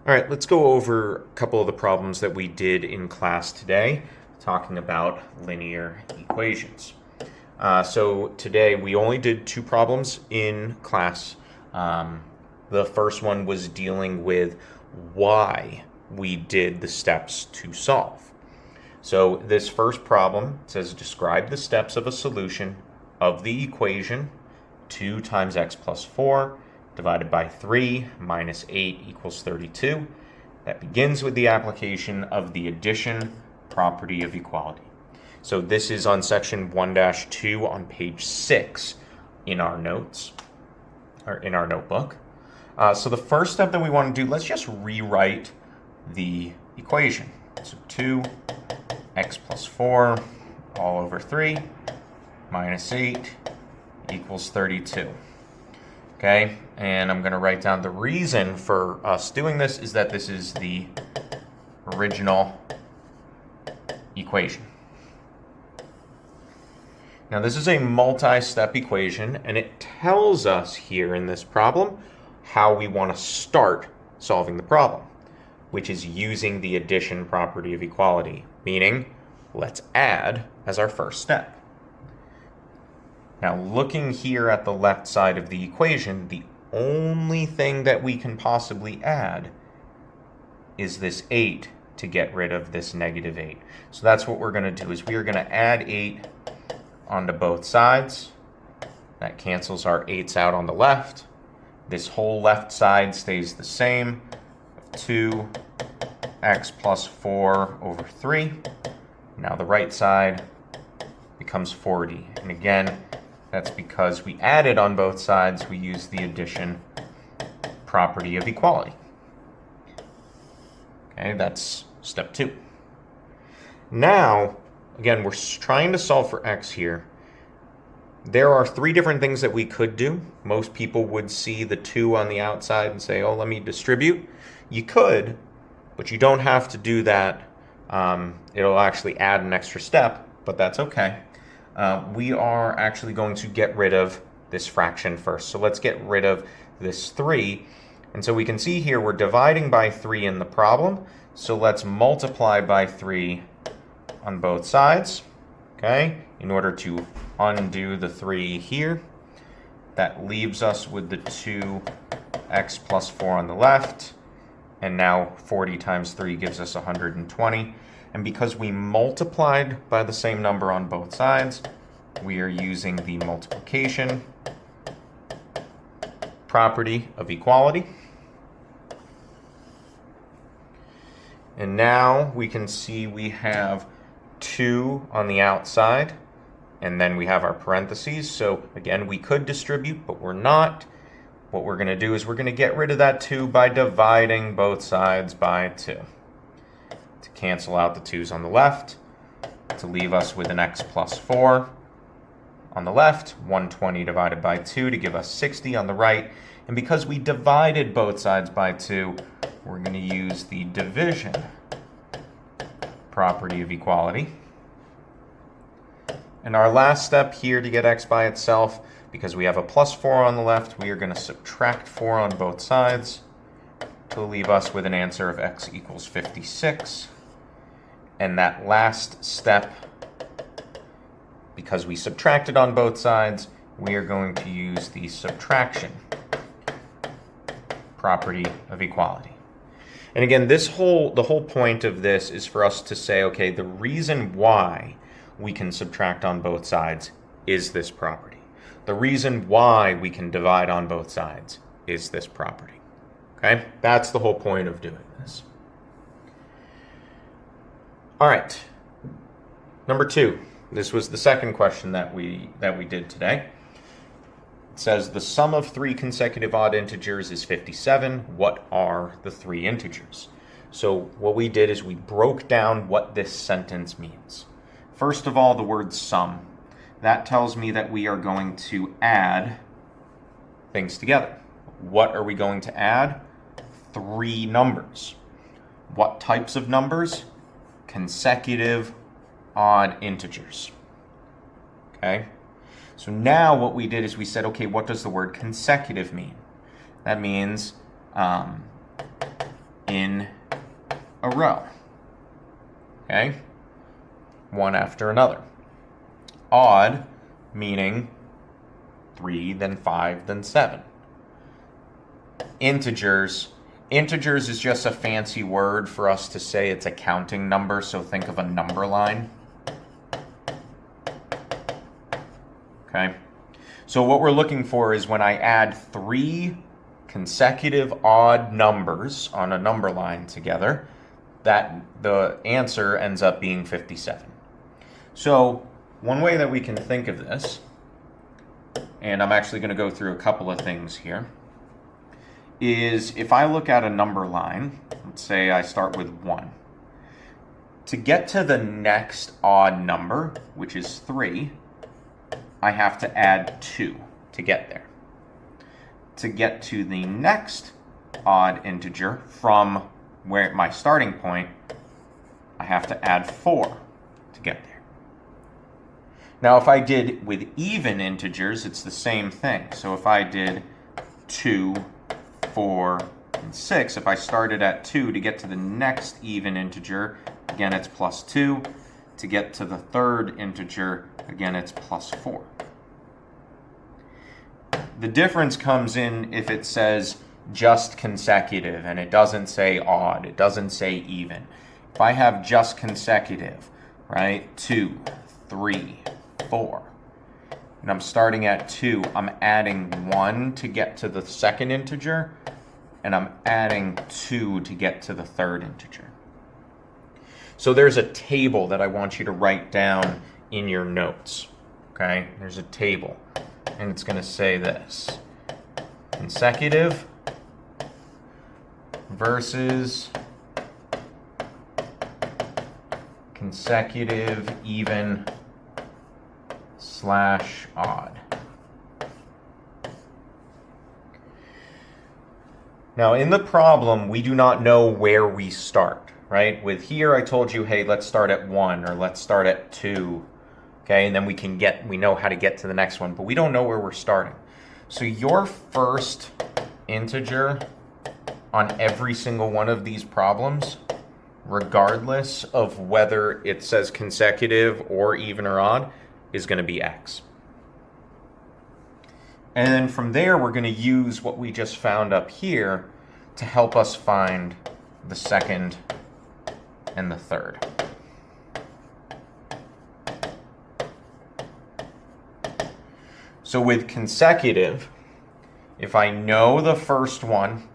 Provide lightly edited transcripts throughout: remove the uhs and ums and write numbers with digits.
All right, let's go over a couple of the problems that we did in class today, talking about linear equations. So today we only did two problems in class. The first one was dealing with why we did the steps to solve. So this first problem says describe the steps of a solution of the equation 2 times x plus 4 divided by 3 minus 8 equals 32. That begins with the application of the addition property of equality. So this is on section 1-2 on page 6 in our notes, or in our notebook. So the first step that we want to do, let's just rewrite the equation. So 2x plus 4 all over 3 minus 8 equals 32. Okay, and I'm going to write down the reason for us doing this is that this is the original equation. Now this is a multi-step equation, and it tells us here in this problem how we want to start solving the problem, which is using the addition property of equality, meaning let's add as our first step. Now, looking here at the left side of the equation, the only thing that we can possibly add is this 8 to get rid of this negative 8. So that's what we're going to do, is we are going to add 8 onto both sides. That cancels our 8s out on the left. This whole left side stays the same. 2x plus 4 over 3. Now the right side becomes 40. And again, that's because we added on both sides, we use the addition property of equality. Okay, that's step 2. Now, again, we're trying to solve for x here. There are 3 different things that we could do. Most people would see the 2 on the outside and say, oh, let me distribute. You could, but you don't have to do that. It'll actually add an extra step, but that's okay. We are actually going to get rid of this fraction first. So let's get rid of this 3. And so we can see here we're dividing by 3 in the problem. So let's multiply by 3 on both sides, okay, in order to undo the 3 here. That leaves us with the 2x plus 4 on the left. And now 40 times 3 gives us 120. And because we multiplied by the same number on both sides, we are using the multiplication property of equality. And now we can see we have 2 on the outside, and then we have our parentheses. So again, we could distribute, but we're not. What we're going to do is we're going to get rid of that 2 by dividing both sides by 2. To cancel out the 2's on the left, to leave us with an x plus 4 on the left, 120 divided by 2 to give us 60 on the right. And because we divided both sides by 2, we're going to use the division property of equality. And our last step here to get x by itself, because we have a plus 4 on the left, we are going to subtract 4 on both sides to leave us with an answer of x equals 56. And that last step, because we subtracted on both sides, we are going to use the subtraction property of equality. And again, the whole point of this is for us to say, okay, the reason why we can subtract on both sides is this property. The reason why we can divide on both sides is this property. Okay? That's the whole point of doing this. All right. Number 2. This was the second question that we did today. It says the sum of 3 consecutive odd integers is 57. What are the 3 integers? So what we did is we broke down what this sentence means. First of all, the word sum. That tells me that we are going to add things together. What are we going to add? 3 numbers. What types of numbers? Consecutive odd integers. Okay? So now what we did is we said, okay, what does the word consecutive mean? That means in a row. Okay? One after another. Odd, meaning 3, then 5, then 7. Integers is just a fancy word for us to say it's a counting number, so think of a number line. Okay? So what we're looking for is when I add 3 consecutive odd numbers on a number line together, that the answer ends up being 57. So one way that we can think of this, and I'm actually going to go through a couple of things here, is if I look at a number line, let's say I start with 1. To get to the next odd number, which is 3, I have to add 2 to get there. To get to the next odd integer from where my starting point, I have to add 4 to get there. Now, if I did with even integers, it's the same thing. So if I did 2, 4, and 6, if I started at 2 to get to the next even integer, again, it's plus 2. To get to the third integer, again, it's plus 4. The difference comes in if it says just consecutive and it doesn't say odd, it doesn't say even. If I have just consecutive, right, 2, 3, 4, and I'm starting at 2, I'm adding 1 to get to the second integer, and I'm adding 2 to get to the third integer. So there's a table that I want you to write down in your notes, okay? There's a table, and it's going to say this: consecutive versus consecutive, even, slash odd. Now, in the problem, we do not know where we start, right? With here, I told you, hey, let's start at 1 or let's start at 2, okay? And then we know how to get to the next one, but we don't know where we're starting. So your first integer on every single one of these problems, regardless of whether it says consecutive or even or odd, is going to be x. And then from there, we're going to use what we just found up here to help us find the second and the third. So with consecutive, if I know the first one,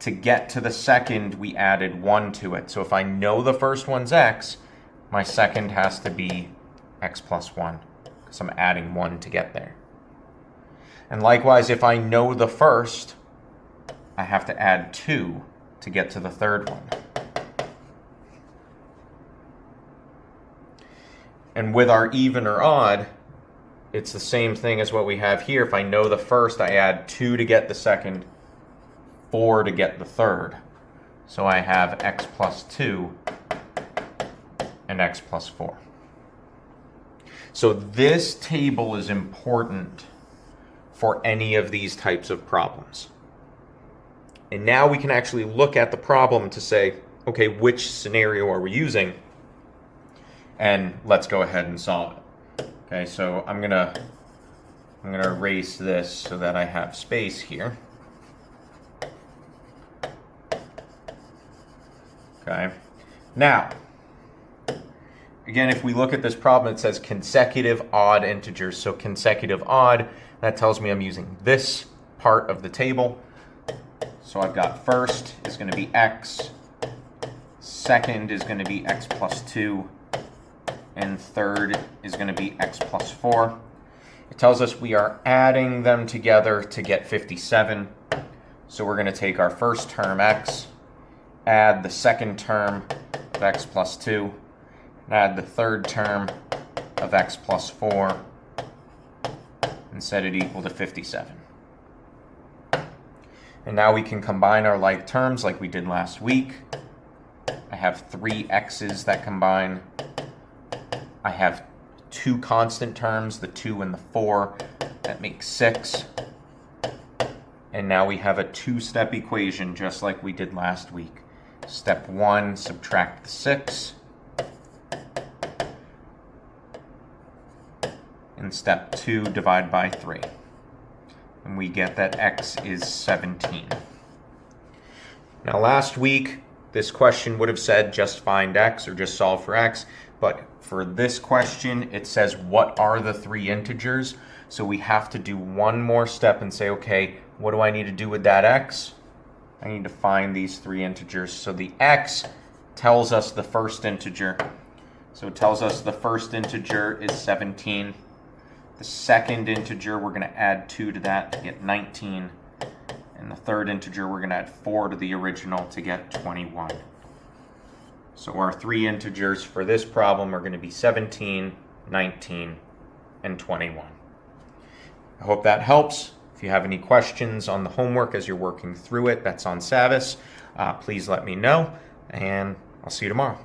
to get to the second, we added 1 to it. So if I know the first one's x, my second has to be x plus 1, because I'm adding 1 to get there. And likewise, if I know the first, I have to add 2 to get to the third one. And with our even or odd, it's the same thing as what we have here. If I know the first, I add 2 to get the second, 4 to get the third. So I have x plus 2 and x plus 4. So this table is important for any of these types of problems. And now we can actually look at the problem to say, okay, which scenario are we using? And let's go ahead and solve it. Okay, so I'm gonna erase this so that I have space here. Okay. Now, again, if we look at this problem, it says consecutive odd integers. So consecutive odd, that tells me I'm using this part of the table. So I've got first is going to be x, second is going to be x plus 2, and third is going to be x plus 4. It tells us we are adding them together to get 57. So we're going to take our first term x, add the second term of x plus 2, and add the third term of x plus 4, and set it equal to 57. And now we can combine our like terms like we did last week. I have 3 x's that combine. I have 2 constant terms, the 2 and the 4, that makes 6. And now we have a 2-step equation just like we did last week. Step 1, subtract the 6. In step 2, divide by 3. And we get that x is 17. Now last week, this question would have said just find x or just solve for x. But for this question, it says what are the 3 integers? So we have to do one more step and say, okay, what do I need to do with that x? I need to find these 3 integers. So the x tells us the first integer. So it tells us the first integer is 17. The second integer, we're going to add 2 to that to get 19. And the third integer, we're going to add 4 to the original to get 21. So our 3 integers for this problem are going to be 17, 19, and 21. I hope that helps. If you have any questions on the homework as you're working through it, that's on Savvis, please let me know, and I'll see you tomorrow.